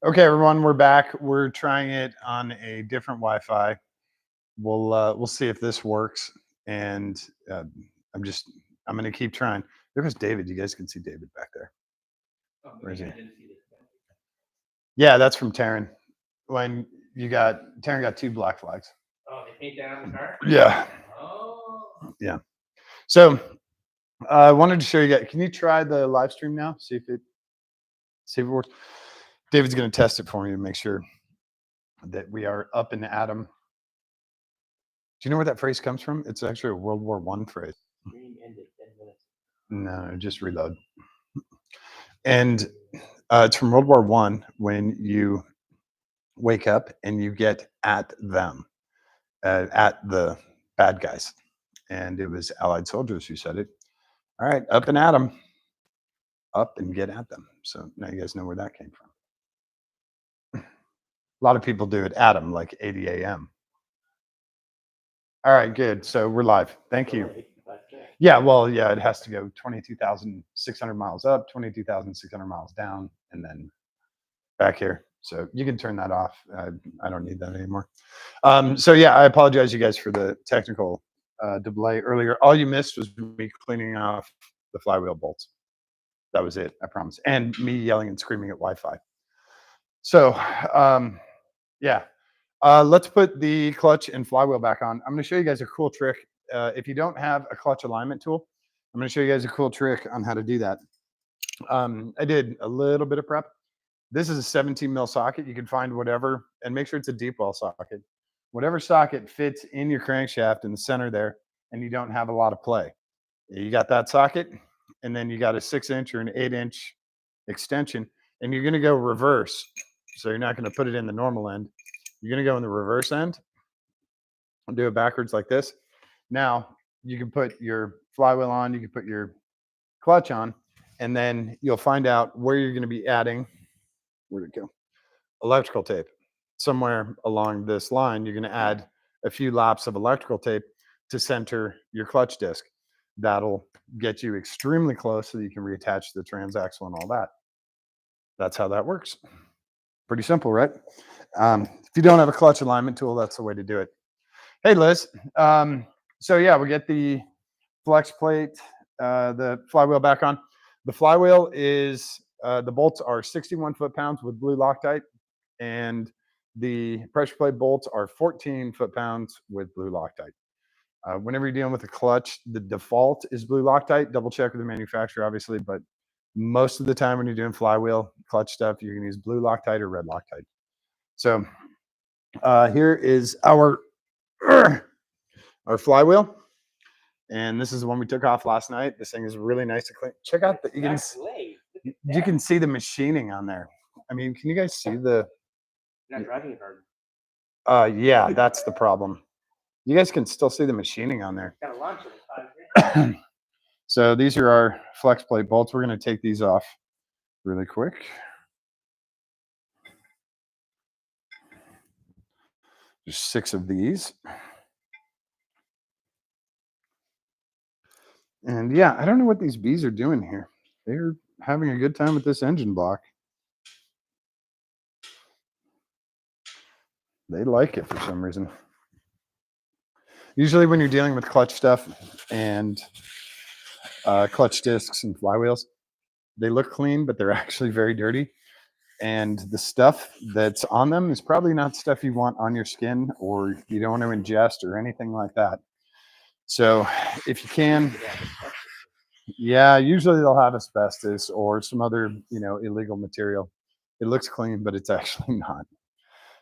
Okay, everyone, we're back. We're trying it on a different Wi-Fi. We'll see if this works. And uh, I'm gonna keep trying. There was David. You guys can see David back there. Where is he? Yeah, that's from Taryn. When Taryn got two black flags. Oh, they paint that on the car? Yeah. Oh. Yeah. So I wanted to show you guys. Can you try the live stream now? See if it works. David's gonna test it for me to make sure that we are up and Adam. Do you know where that phrase comes from? It's actually a World War I phrase. Stream ended 10 minutes. No, just reload. And it's from World War One when you wake up and you get at them, at the bad guys. And it was Allied soldiers who said it. All right, up and at them. Up and get at them. So now you guys know where that came from. A lot of people do it at them, like 80 a.m. All right, good. So we're live. Thank you. Yeah, well, yeah, it has to go 22,600 miles up, 22,600 miles down, and then back here. So you can turn that off. I don't need that anymore. So yeah, I apologize, you guys, for the technical delay earlier. All you missed was me cleaning off the flywheel bolts. That was it, I promise. And me yelling and screaming at Wi-Fi. So yeah, let's put the clutch and flywheel back on. I'm going to show you guys a cool trick. If you don't have a clutch alignment tool, I'm going to show you guys a cool trick on how to do that. I did a little bit of prep. This is a 17 mil socket. You can find whatever, and make sure it's a deep well socket. Whatever socket fits in your crankshaft in the center there, and you don't have a lot of play. You got that socket, and then you got a 6-inch or an 8-inch extension, and you're going to go reverse. So you're not going to put it in the normal end. You're going to go in the reverse end and do it backwards like this. Now you can put your flywheel on, you can put your clutch on, and then you'll find out where you're going to be adding, where'd it go? Electrical tape. Somewhere along this line, you're going to add a few laps of electrical tape to center your clutch disc. That'll get you extremely close so that you can reattach the transaxle and all that. That's how that works. Pretty simple, right? If you don't have a clutch alignment tool, that's the way to do it. Hey, Liz. So yeah, we get the flex plate, the flywheel back on. The flywheel is, the bolts are 61 foot-pounds with blue Loctite, and the pressure plate bolts are 14 foot-pounds with blue Loctite. Whenever you're dealing with a clutch, the default is blue Loctite. Double check with the manufacturer, obviously, but most of the time when you're doing flywheel clutch stuff, you're gonna use blue Loctite or red Loctite. So here is our flywheel, and this is the one we took off last night. This thing is really nice to clean. Check out that you can see the machining on there. I mean, can you guys see the? You're not driving it hard. Yeah, that's the problem. You guys can still see the machining on there. Got to launch it. So these are our flex plate bolts. We're going to take these off really quick. There's 6 of these. And yeah, I don't know what these bees are doing here. They're having a good time with this engine block. They like it for some reason. Usually when you're dealing with clutch stuff and clutch discs and flywheels, they look clean, but they're actually very dirty. And the stuff that's on them is probably not stuff you want on your skin, or you don't want to ingest or anything like that. So if you can, yeah, usually they'll have asbestos or some other, illegal material. It looks clean, but it's actually not.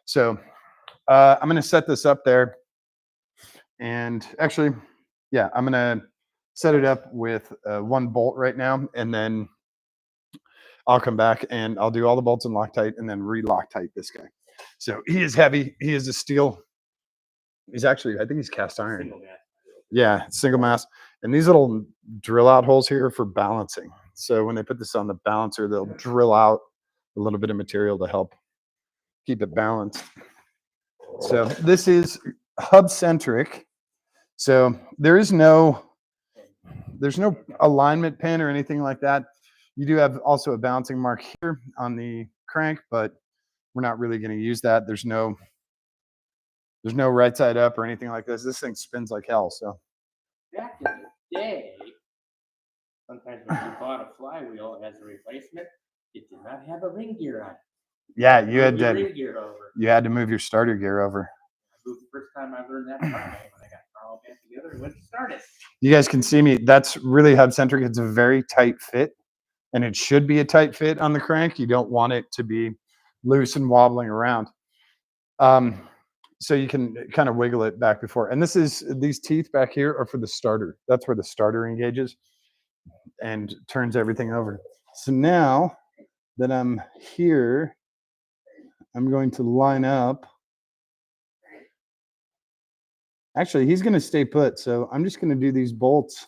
So I'm going to set this up there. And actually, yeah, I'm going to set it up with 1 bolt right now, and then I'll come back and I'll do all the bolts in Loctite and then re-Loctite this guy. So he is heavy. He is a steel. He's actually, I think he's cast iron. Single mass. Yeah, single mass. And these little drill out holes here are for balancing. So when they put this on the balancer, they'll drill out a little bit of material to help keep it balanced. So this is hub centric. So there's no alignment pin or anything like that. You do have also a balancing mark here on the crank, but we're not really going to use that. There's no right side up or anything like this. This thing spins like hell. So Back in the day, sometimes when you bought a flywheel as a replacement, it did not have a ring gear on it. yeah, you had Move your to ring gear over. move your starter gear over. I moved the first time I learned that part, man, when I got it all back together and went to start it. You guys can see me. That's really hub centric. It's a very tight fit, and it should be a tight fit on the crank. You don't want it to be loose and wobbling around. So you can kind of wiggle it back before. And these teeth back here are for the starter. That's where the starter engages and turns everything over. So now that I'm here, I'm going to line up. Actually, he's going to stay put. So I'm just going to do these bolts.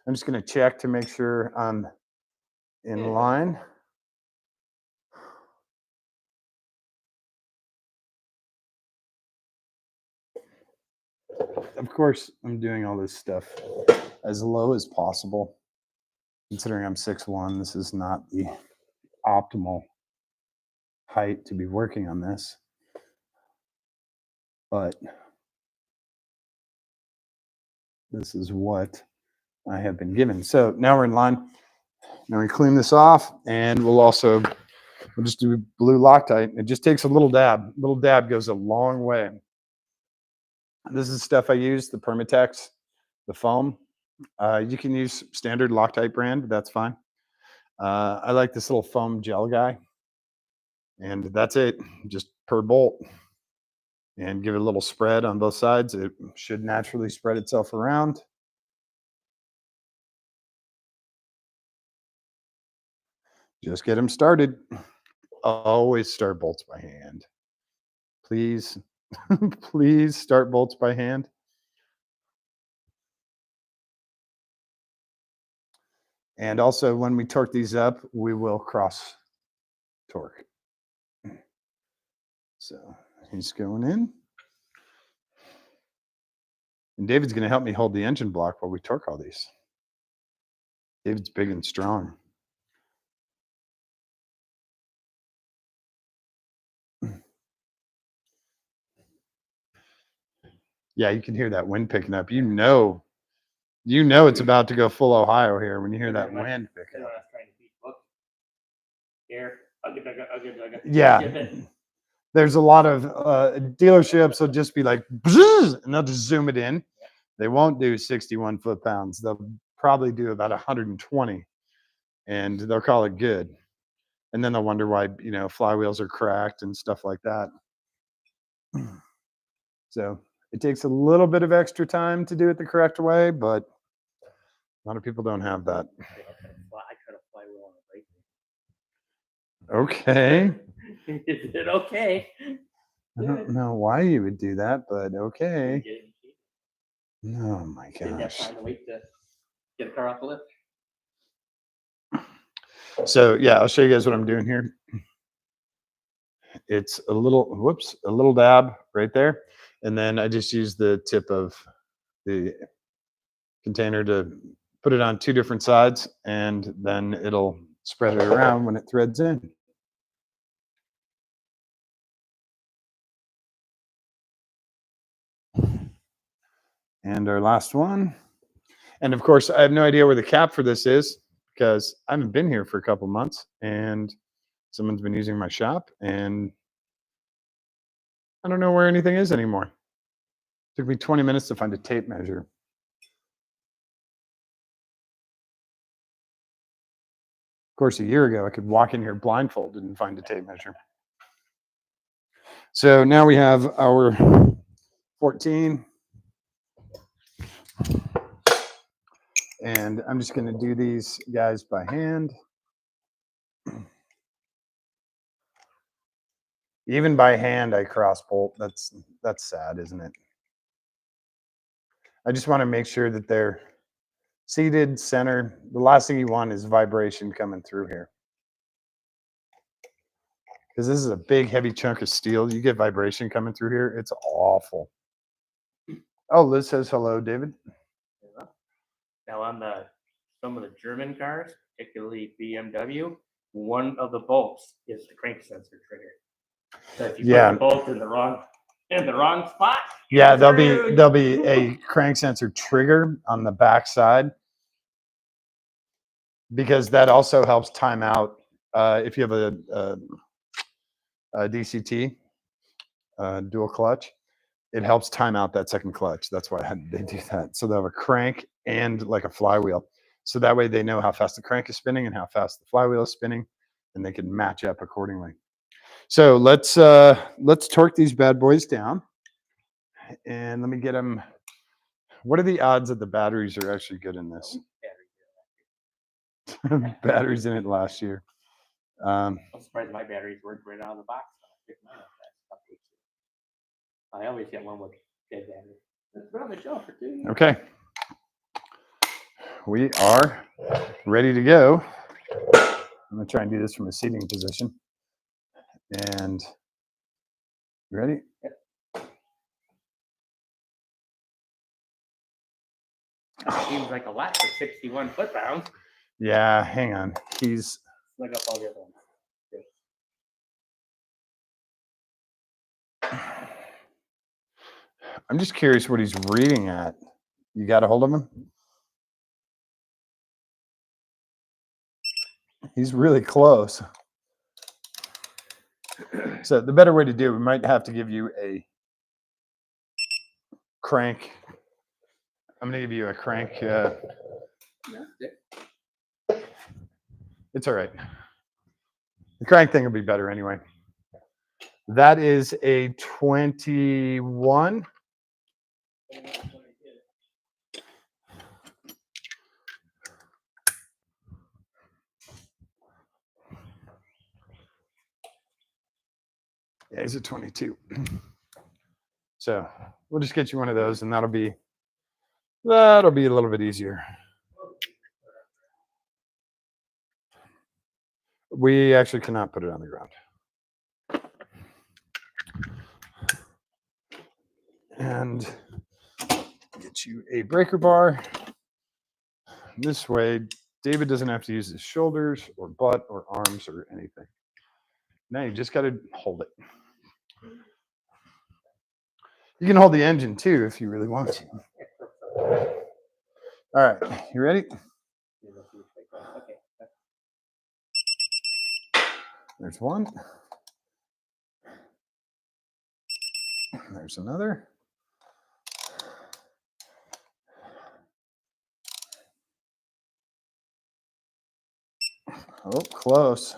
I'm just going to check to make sure I'm in line. Of course, I'm doing all this stuff as low as possible. Considering I'm 6'1", this is not the optimal height to be working on this. But this is what I have been given. So now we're in line. Now we clean this off, and we'll just do blue Loctite. It just takes a little dab. Little dab goes a long way. This is stuff I use, the Permatex, the foam. You can use standard Loctite brand, that's fine. I like this little foam gel guy, and that's it, just per bolt. And give it a little spread on both sides. It should naturally spread itself around. Just get them started. Always start bolts by hand. Please, please start bolts by hand. And also, when we torque these up, we will cross torque. So he's going in. And David's going to help me hold the engine block while we torque all these. David's big and strong. Yeah, you can hear that wind picking up. You know it's about to go full Ohio here when you hear that wind picking up. Yeah. There's a lot of dealerships will just be like, and they'll just zoom it in. They won't do 61 foot-pounds. They'll probably do about 120, and they'll call it good. And then they'll wonder why, flywheels are cracked and stuff like that. So it takes a little bit of extra time to do it the correct way, but a lot of people don't have that. I cut a flywheel on a brake. Okay. Is it okay? I don't know why you would do that, but okay. Oh my Didn't have gosh. time to wait to get a car off the lift. So yeah, I'll show you guys what I'm doing here. It's a little dab right there. And then I just use the tip of the container to put it on two different sides, and then it'll spread it around when it threads in. And our last one. And of course, I have no idea where the cap for this is because I haven't been here for a couple months, and someone's been using my shop, and I don't know where anything is anymore. It took me 20 minutes to find a tape measure. Of course, a year ago, I could walk in here blindfolded and find a tape measure. So now we have our 14. And I'm just going to do these guys by hand. Even by hand, I cross bolt. That's sad, isn't it? I just want to make sure that they're seated, center. The last thing you want is vibration coming through here. Because this is a big, heavy chunk of steel. You get vibration coming through here, it's awful. Oh, Liz says hello, David. Now on some of the German cars, particularly BMW, one of the bolts is the crank sensor trigger. So if you Yeah. put the bolt in the wrong spot, Yeah, you're there'll be a crank sensor trigger on the back side, because that also helps time out if you have a DCT dual clutch. It helps time out that second clutch. That's why they do that. So they'll have a crank and like a flywheel. So that way they know how fast the crank is spinning and how fast the flywheel is spinning, and they can match up accordingly. So let's torque these bad boys down, and let me get them. What are the odds that the batteries are actually good in this? Batteries in it last year. I'm surprised my batteries worked right out of the box. I always get one with dead battery. It's been on the shelf for 2 years. Okay. We are ready to go. I'm going to try and do this from a seating position. And you ready? Seems like a lot for 61 foot-pounds. Yeah, hang on. He's Look up all the other ones. I'm just curious what he's reading at. You got a hold of him? He's really close. So the better way to do it, we might have to give you a crank. I'm going to give you a crank. It's all right. The crank thing will be better anyway. That is a 21. Yeah, he's a 22. So we'll just get you one of those, and that'll be a little bit easier. We actually cannot put it on the ground. And get you a breaker bar. This way, David doesn't have to use his shoulders or butt or arms or anything. Now you just got to hold it. You can hold the engine too if you really want to. All right, you ready? There's one. There's another. Oh, close.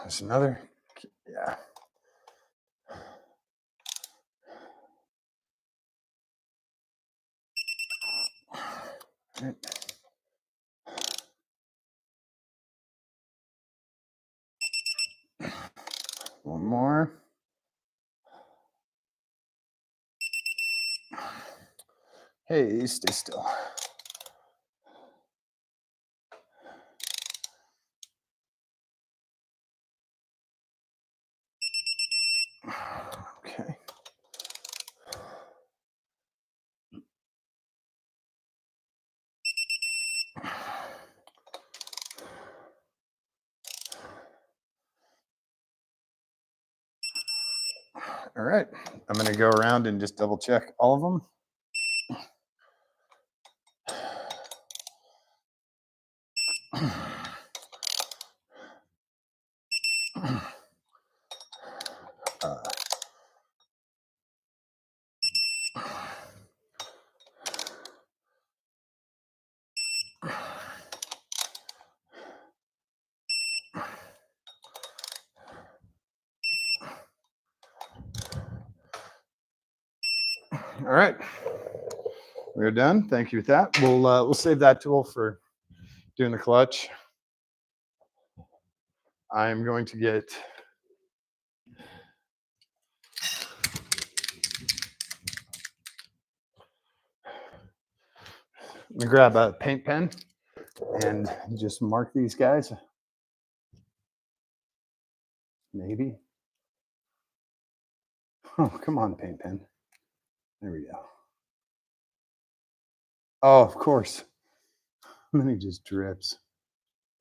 There's another. Yeah. Right. One more. Hey, stay still. Okay. All right. I'm going to go around and just double check all of them. All right. We're done. Thank you with that. We'll save that tool for doing the clutch. I'm going to get I'm gonna grab a paint pen and just mark these guys. Maybe. Oh, come on, paint pen. There we go. Oh, of course. And then he just drips,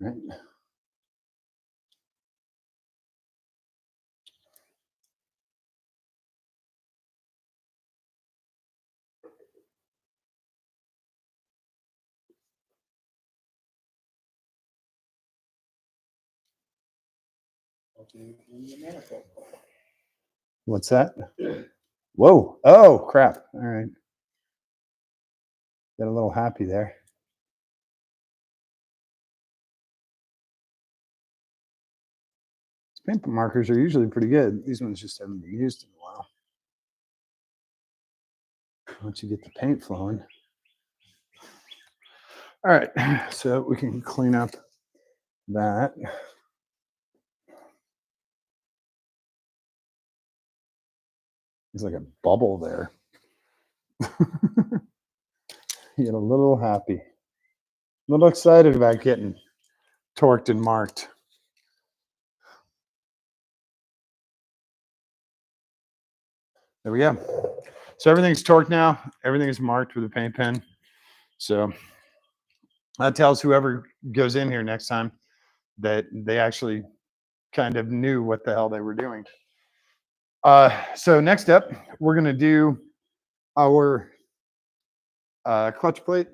right? Open the manifold. What's that? Whoa. Oh, crap. All right. Got a little happy there. These paint markers are usually pretty good. These ones just haven't been used in a while. Once you get the paint flowing. All right. So we can clean up that. There's like a bubble there. You get a little happy, a little excited about getting torqued and marked. There we go. So everything's torqued now. Everything is marked with a paint pen. So that tells whoever goes in here next time that they actually kind of knew what the hell they were doing. So next up, we're going to do our clutch plate.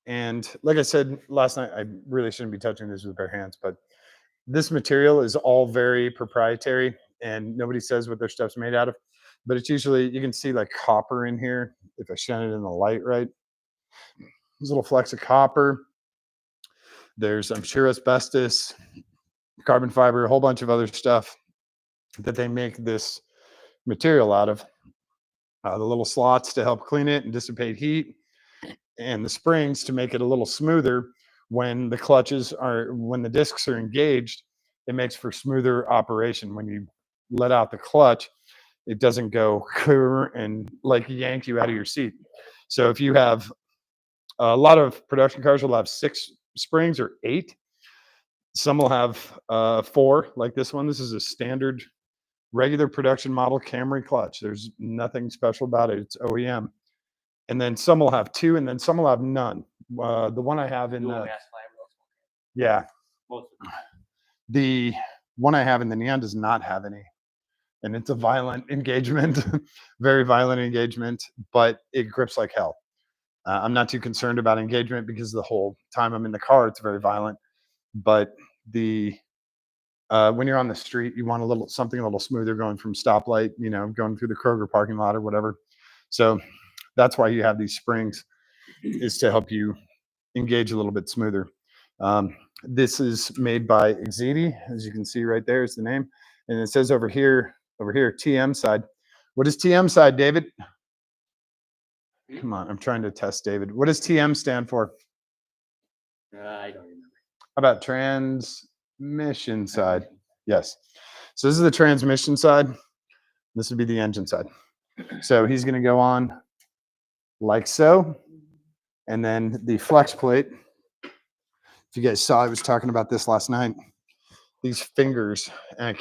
And like I said last night, I really shouldn't be touching this with bare hands, but this material is all very proprietary and nobody says what their stuff's made out of. But it's usually, you can see like copper in here if I shine it in the light right. There's little flecks of copper. There's, I'm sure, asbestos, carbon fiber, a whole bunch of other stuff that they make this material out of. The little slots to help clean it and dissipate heat, and the springs to make it a little smoother when the clutches are, when the discs are engaged. It makes for smoother operation. When you let out the clutch, it doesn't go and like yank you out of your seat. So if you have a lot of production cars will have 6 springs or 8. Some will have 4, like this one. This is a standard, regular production model Camry clutch. There's nothing special about it. It's OEM. And then some will have 2, and then some will have none. The one I have in the, yeah, the one I have in the Neon does not have any, and it's a violent engagement, very violent engagement, but it grips like hell. I'm not too concerned about engagement because the whole time I'm in the car, it's very violent. But the when you're on the street, you want a little something a little smoother going from stoplight, you know, going through the Kroger parking lot or whatever. So that's why you have these springs, is to help you engage a little bit smoother. This is made by Exidi, as you can see right there is the name, and it says over here, TM side. What is TM side, David? Come on, I'm trying to test David. What does TM stand for? I don't remember. How about transmission side? Yes. So this is the transmission side. This would be the engine side. So he's going to go on like so. And then the flex plate. If you guys saw, I was talking about this last night. These fingers, and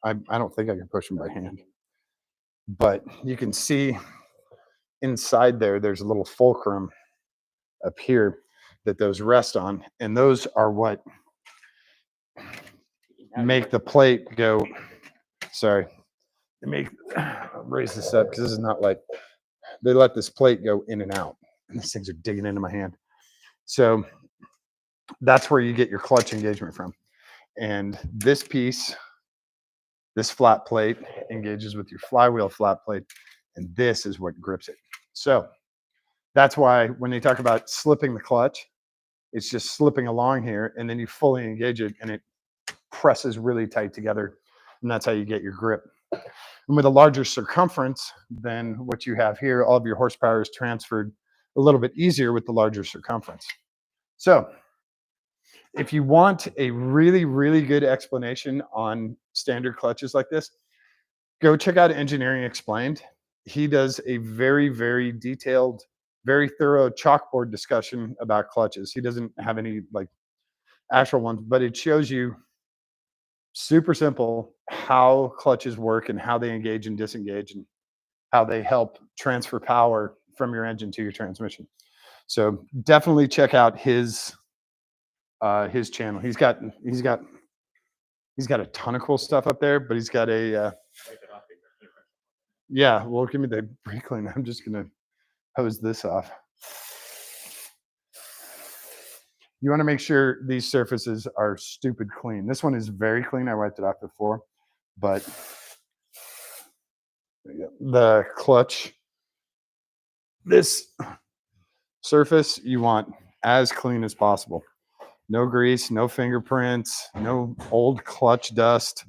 I don't think I can push them by hand. But you can see inside there, there's a little fulcrum up here that those rest on. And those are what make the plate go, sorry, raise this up because this is not like, they let this plate go in and out. And these things are digging into my hand. So that's where you get your clutch engagement from. And this piece, this flat plate engages with your flywheel flat plate, and this is what grips it. So that's why when they talk about slipping the clutch, it's just slipping along here, and then you fully engage it, and it presses really tight together, and that's how you get your grip. And with a larger circumference than what you have here, all of your horsepower is transferred a little bit easier with the larger circumference. So if you want a really, really good explanation on standard clutches like this, go check out Engineering Explained. He does a very, very detailed, very thorough chalkboard discussion about clutches. He doesn't have any like actual ones, but it shows you super simple how clutches work and how they engage and disengage and how they help transfer power from your engine to your transmission. So definitely check out his channel. He's got a ton of cool stuff up there, but he's got a yeah. Well, give me the brake cleaner. I'm just gonna hose this off. You want to make sure these surfaces are stupid clean. This one is very clean. I wiped it off before, but the clutch, this surface, you want as clean as possible. No grease, no fingerprints, no old clutch dust,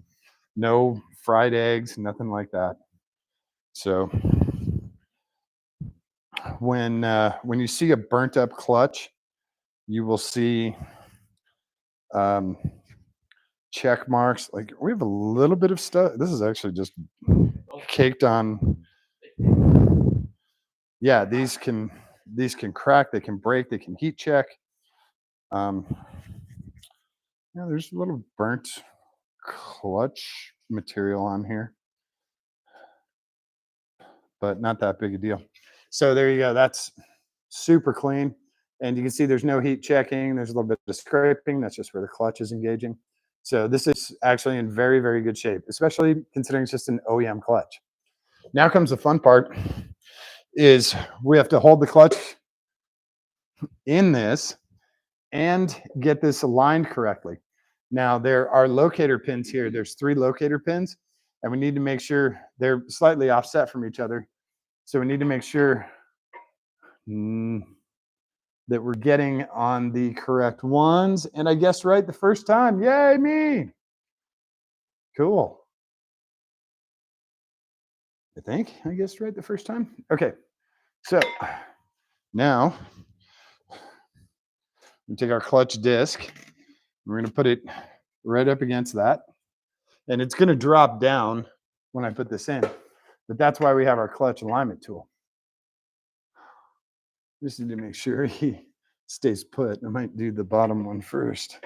no fried eggs, nothing like that. So when you see a burnt up clutch, you will see check marks. Like we have a little bit of stuff. This is actually just caked on. Yeah, these can crack, they can break, they can heat check. Yeah, there's a little burnt clutch material on here, but not that big a deal. So there you go. That's super clean. And you can see there's no heat checking. There's a little bit of scraping. That's just where the clutch is engaging. So this is actually in very, very good shape, especially considering it's just an OEM clutch. Now comes the fun part is we have to hold the clutch in this and get this aligned correctly. Now there are locator pins here. There's 3 locator pins, and we need to make sure they're slightly offset from each other. So we need to make sure that we're getting on the correct ones. And I guessed right the first time. Yay, me. Cool. I think I guessed right the first time. Okay. So now we take our clutch disc. We're going to put it right up against that. And it's going to drop down when I put this in. But that's why we have our clutch alignment tool. Just need to make sure he stays put. I might do the bottom one first.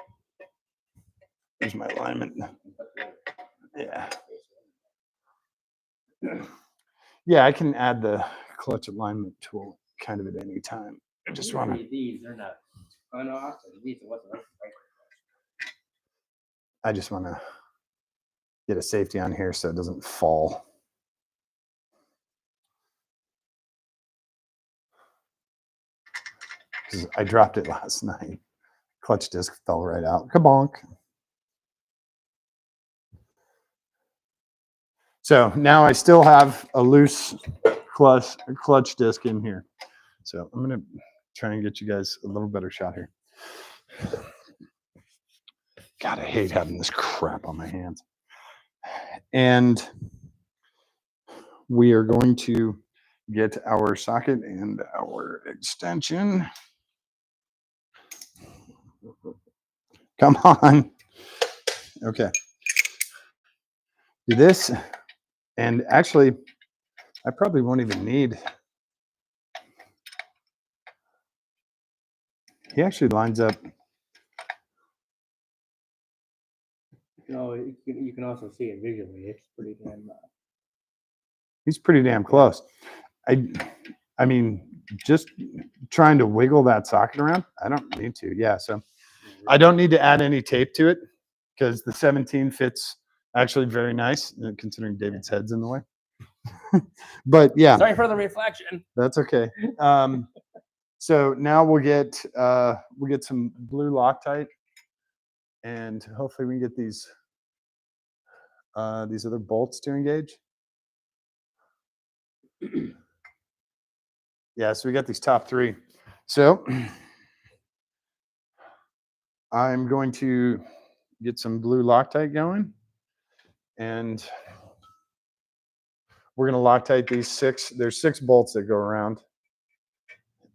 There's my alignment. Yeah. Yeah, I can add the clutch alignment tool kind of at any time. I just want to. These are not on off, and these are what's right. I just want to get a safety on here so it doesn't fall. Because I dropped it last night. Clutch disc fell right out. Kabonk. So now I still have a loose clutch disc in here. So I'm going to try and get you guys a little better shot here. God, I hate having this crap on my hands. And we are going to get our socket and our extension. Come on. Okay. Do this. And actually, I probably won't even need. He actually lines up. You can also see it visually. It's pretty damn. He's pretty damn close. I mean, just trying to wiggle that socket around. I don't need to. Yeah, so I don't need to add any tape to it because the 17 fits actually very nice, considering David's head's in the way. But yeah, sorry for the reflection. That's okay. So now we'll get some blue Loctite, and hopefully we can get these other bolts to engage. Yeah, so we got these top 3. So I'm going to get some blue Loctite going, and we're going to Loctite these 6. There's 6 bolts that go around,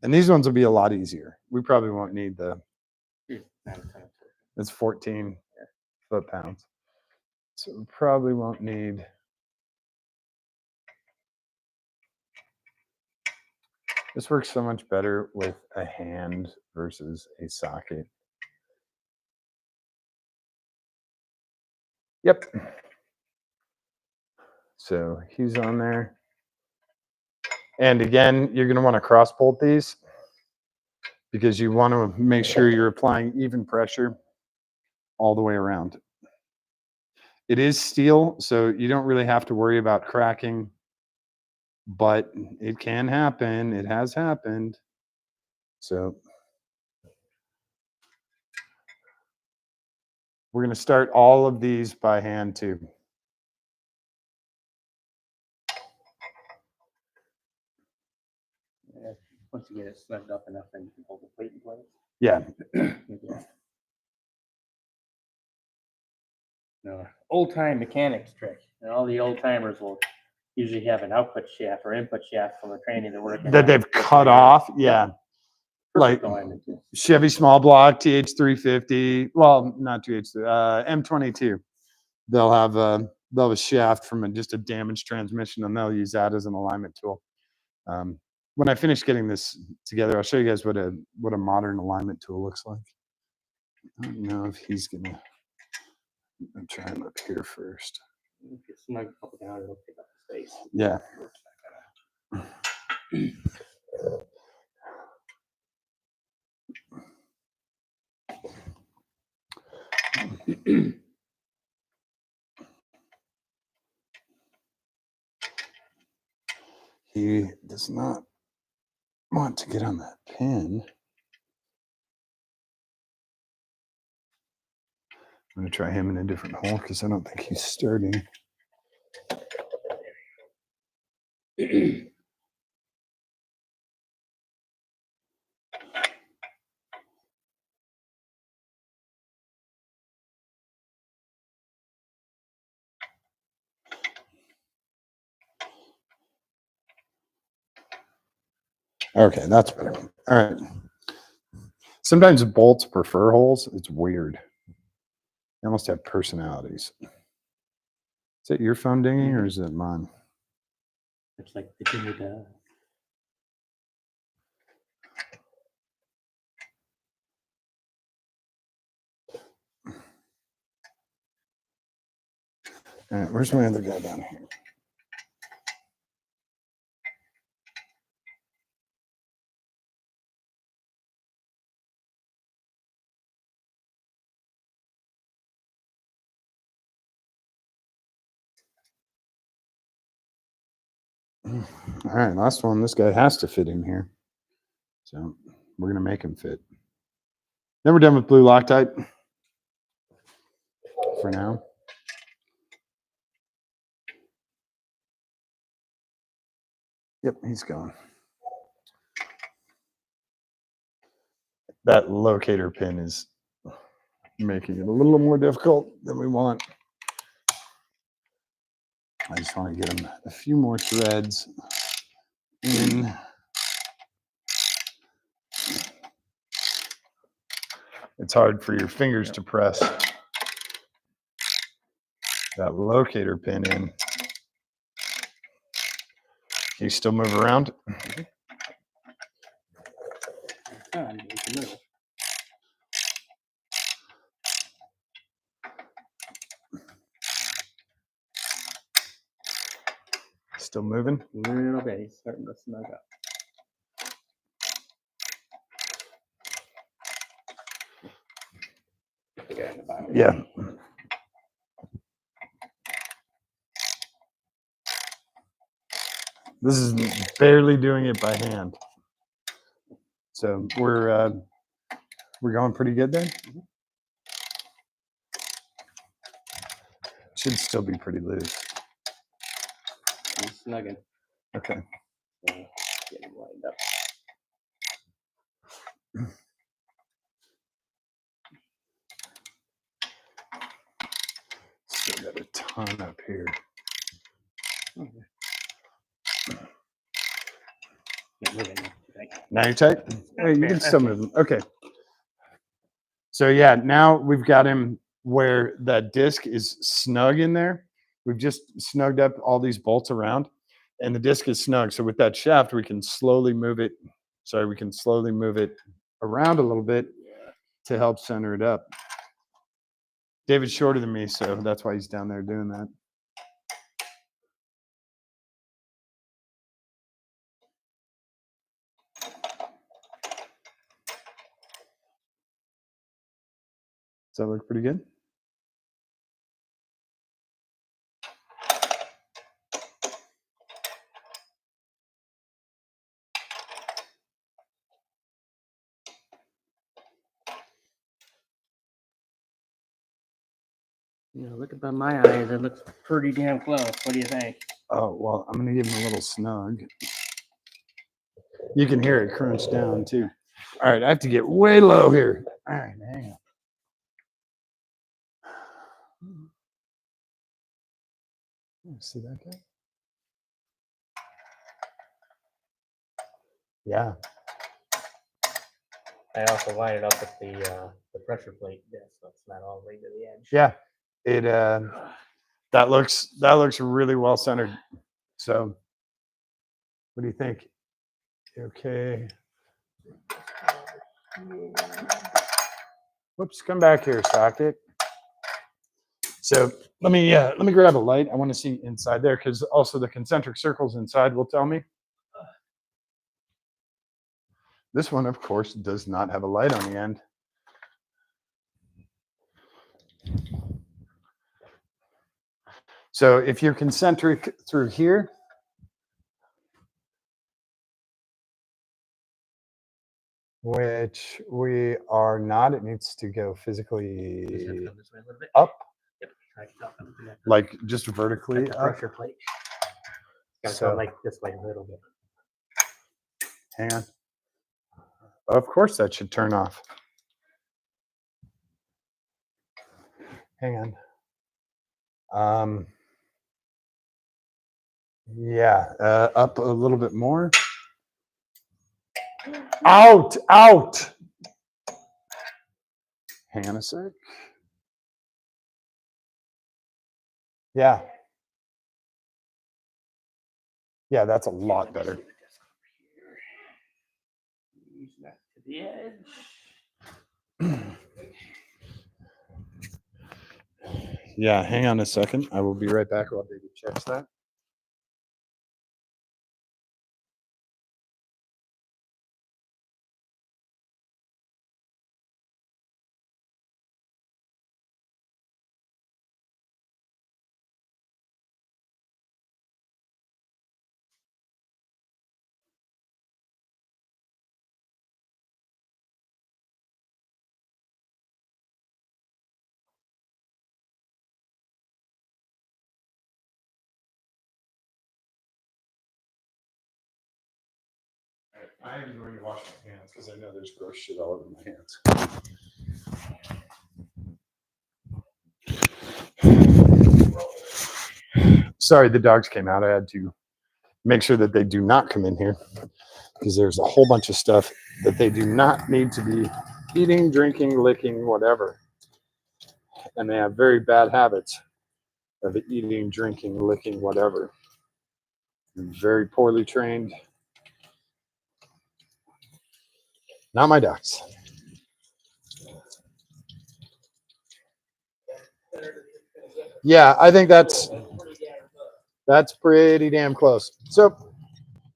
and these ones will be a lot easier. We probably won't need the. It's 14 foot-pounds, so we probably won't need. This works so much better with a hand versus a socket. Yep. So he's on there. And again, you're going to want to cross bolt these. because you want to make sure you're applying even pressure all the way around. It is steel, so you don't really have to worry about cracking, but it can happen. It has happened. So we're going to start all of these by hand too. Once you get it snugged up enough, then you can hold the plate in place. Yeah. Yeah. No, old time mechanics trick, and all the old timers will usually have an output shaft or input shaft from a training they're working That on they've for cut years. off. Yep. Yeah. Perfect Like alignment too. Chevy small block TH350. Well, not TH3, M22. They'll have a shaft from just a damaged transmission, and they'll use that as an alignment tool. When I finish getting this together, I'll show you guys what a modern alignment tool looks like. I don't know if he's gonna. I'm trying up here first. If you snug a couple down, it'll pick up the space. Yeah. He does not want to get on that pin. I'm going to try him in a different hole because I don't think he's starting. Okay, that's better. All right. Sometimes bolts prefer holes. It's weird. They almost have personalities. Is that your phone dinging or is it mine? It's like the Jimmy does. All right, where's my other guy down here? All right, last one. This guy has to fit in here. So we're going to make him fit. Then we're done with blue Loctite for now. Yep, he's gone. That locator pin is making it a little more difficult than we want. I just want to get him a few more threads in. It's hard for your fingers to press that locator pin in. Can you still move around? Still moving? A little bit. He's starting to snug up. The guy in the bottom. Yeah. This is barely doing it by hand. So we're going pretty good there. Should still be pretty loose. He's snugging. Okay. So get him lined up. Still got a ton up here. Okay. Not moving. Now you're tight? Hey, you can still move them. Okay. So yeah, now we've got him where that disc is snug in there. We've just snugged up all these bolts around and the disc is snug. So with that shaft, we can slowly move it. Sorry, we can slowly move it around a little bit to help center it up. David's shorter than me, so that's why he's down there doing that. Does that look pretty good? You know, look at my eyes. It looks pretty damn close. What do you think? Oh, well, I'm going to give him a little snug. You can hear it crunch down too. All right, I have to get way low here. All right, hang on. See that guy? Yeah. I also line it up with the pressure plate, so it's not all the way to the edge. Yeah. It that looks really well centered. So what do you think? Okay. Whoops, come back here, socket. So let me grab a light. I want to see inside there because also the concentric circles inside will tell me. This one, of course, does not have a light on the end. So if you're concentric through here, which we are not, it needs to go physically up, like just vertically up. Pressure plate. So like this way a little bit. Hang on. Of course that should turn off. Hang on. Yeah, up a little bit more. Out. Hang on a sec. Yeah. Yeah, that's a lot better. Use that to the edge. Yeah, hang on a second. I will be right back while David checks that. I am going to wash my hands because I know there's gross shit all over my hands. Sorry, the dogs came out. I had to make sure that they do not come in here because there's a whole bunch of stuff that they do not need to be eating, drinking, licking, whatever. And they have very bad habits of eating, drinking, licking, whatever. And very poorly trained. Not my dogs. Yeah, I think that's pretty damn close. So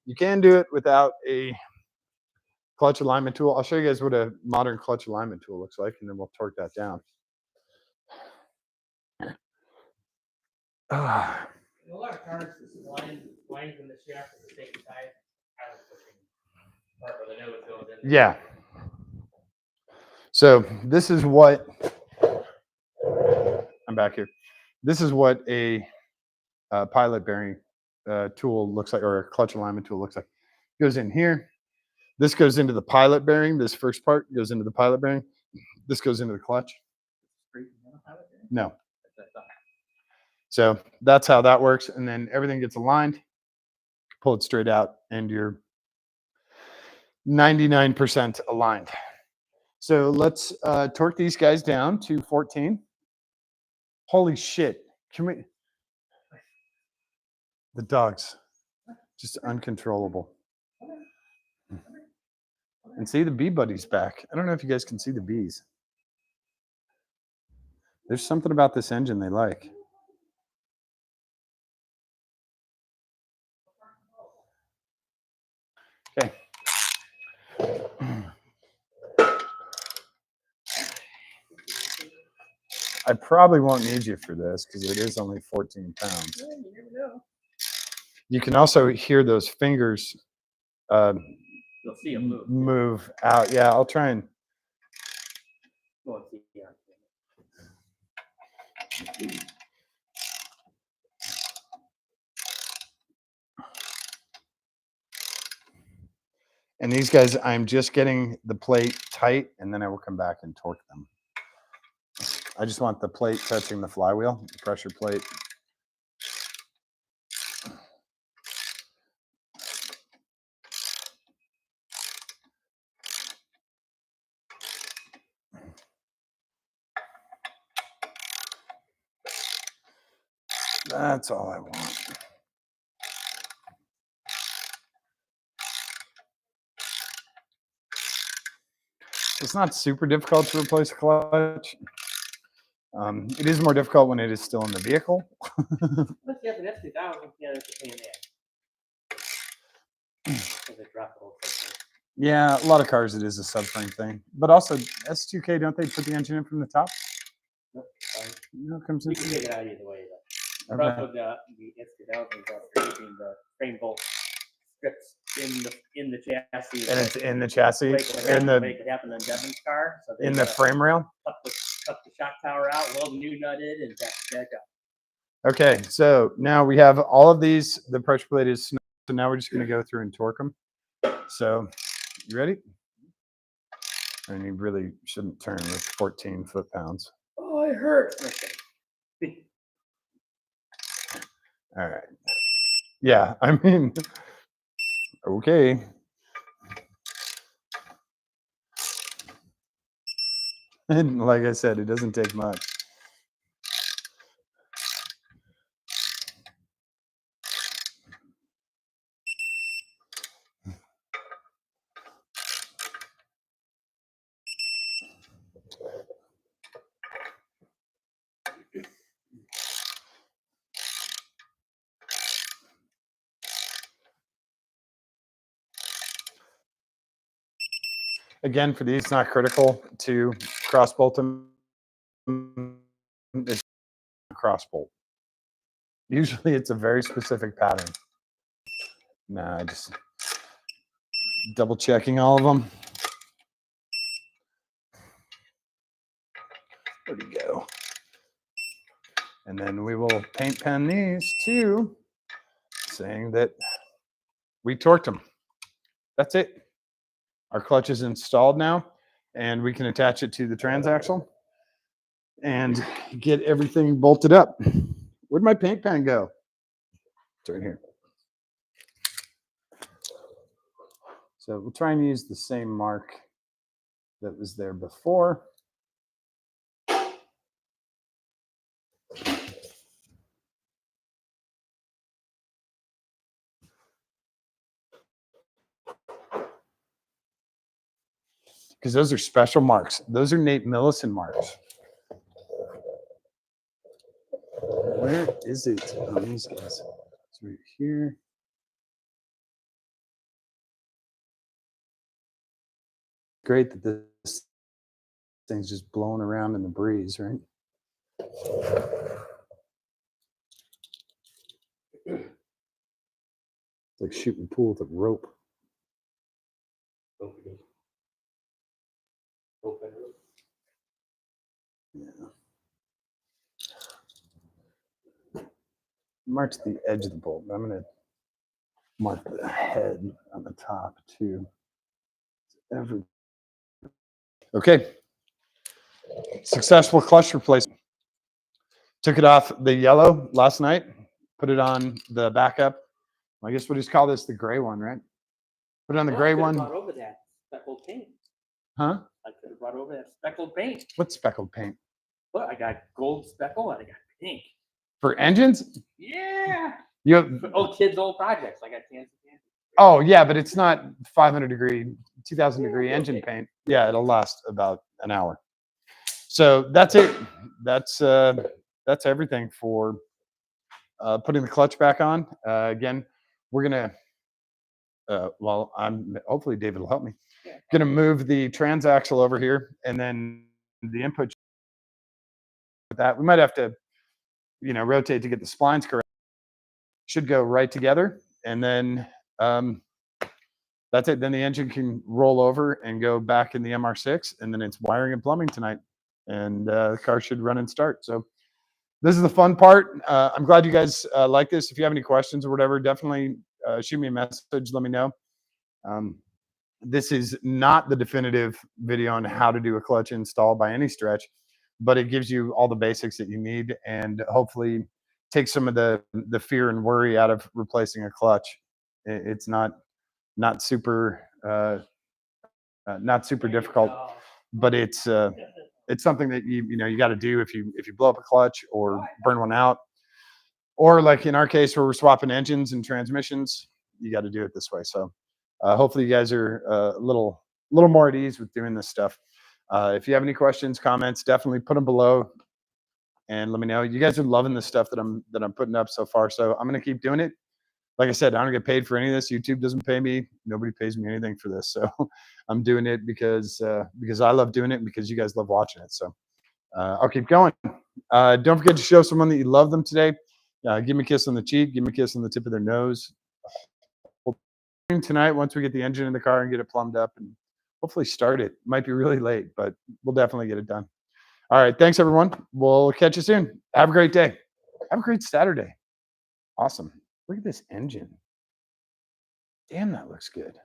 you can do it without a clutch alignment tool. I'll show you guys what a modern clutch alignment tool looks like, and then we'll torque that down. A lot of cars, the lines in the shaft at the same side. I was pushing part where the nose goes in. Yeah. So this is what I'm back here. This is what a pilot bearing tool looks like, or a clutch alignment tool looks like. It goes in here. This goes into the pilot bearing. This first part goes into the pilot bearing. This goes into the clutch. No. So that's how that works. And then everything gets aligned. Pull it straight out, and you're 99% aligned. So let's torque these guys down to 14. Holy shit. Can we? The dogs. Just uncontrollable. And see, the bee buddy's back. I don't know if you guys can see the bees. There's something about this engine they like. Okay. I probably won't need you for this because it is only 14 pounds. Yeah, you never know. You can also hear those fingers You'll see them move. move out. Yeah, I'll try and. Go and see. Yeah. And these guys, I'm just getting the plate tight, and then I will come back and torque them. I just want the plate touching the flywheel, the pressure plate. That's all I want. It's not super difficult to replace a clutch. It is more difficult when it is still in the vehicle. But yeah, but that's 2,000. Yeah, that's a pain in the ass. Because it dropped a little something. Yeah, a lot of cars it is a subframe thing, but also S2K, don't they put the engine in from the top? Nope, fine. No, it comes in. You can take it out either way. Though. Okay. Problem with the S2000 is that they're using the frame bolt strips in the chassis. And it's in the chassis, in the it happened on Devin's car. So in the frame rail. Cut the shock tower out, weld the new nut in, and back it back up. Okay, so now we have all of these. The pressure plate is snug, so now we're just going to go through and torque them. So, you ready? And you really shouldn't turn with 14 foot-pounds. Oh, it hurts. All right. Yeah, I mean, okay. And like I said, it doesn't take much. Again, for these, it's not critical to cross bolt them. It's cross bolt. Usually it's a very specific pattern. Nah, just double checking all of them. Where'd he go? And then we will paint pen these too, saying that we torqued them. That's it. Our clutch is installed now, and we can attach it to the transaxle and get everything bolted up. Where'd my paint pen go? It's right here. So we'll try and use the same mark that was there before. Because those are special marks. Those are Nate Millison marks. Where is it on these guys? It's right here. Great that this thing's just blowing around in the breeze, right? It's like shooting pool with a rope. Yeah. Mark the edge of the bolt. I'm going to mark the head on the top too. Okay. Successful clutch replacement. Took it off the yellow last night, put it on the backup. I guess we'll just call this the gray one, right? Put it on the gray one. Brought over that speckled paint. Huh? I could have brought over that speckled paint. What speckled paint? Look, I got gold speckle and I got pink. For engines? Yeah. You have, kids' old projects. I got fancy. oh, yeah, but it's not 500 degree, 2000 degree engine paint. Yeah, it'll last about an hour. So that's it. That's everything for putting the clutch back on. Again, we're gonna. Well, hopefully David will help me. Yeah. Gonna move the transaxle over here, and then the input that. We might have to, rotate to get the splines correct. Should go right together, and then that's it. Then the engine can roll over and go back in the MR6, and then it's wiring and plumbing tonight, and the car should run and start. So this is the fun part. I'm glad you guys like this. If you have any questions or whatever, definitely shoot me a message. Let me know. This is not the definitive video on how to do a clutch install by any stretch, but it gives you all the basics that you need, and hopefully take some of the fear and worry out of replacing a clutch. It's not super not super difficult, but it's something that you got to do if you blow up a clutch or burn one out, or like in our case where we're swapping engines and transmissions, you got to do it this way. So hopefully you guys are a little more at ease with doing this stuff. If you have any questions, comments, definitely put them below and let me know. You guys are loving the stuff that I'm putting up so far, so I'm gonna keep doing it. Like I said, I don't get paid for any of this. YouTube doesn't pay me. Nobody pays me anything for this, so I'm doing it because I love doing it and because you guys love watching it. So I'll keep going. Don't forget to show someone that you love them today. Give me a kiss on the cheek. Give me a kiss on the tip of their nose. Tonight, once we get the engine in the car and get it plumbed up and hopefully start it. Might be really late, but we'll definitely get it done. All right. Thanks, everyone. We'll catch you soon. Have a great day. Have a great Saturday. Awesome. Look at this engine. Damn, that looks good.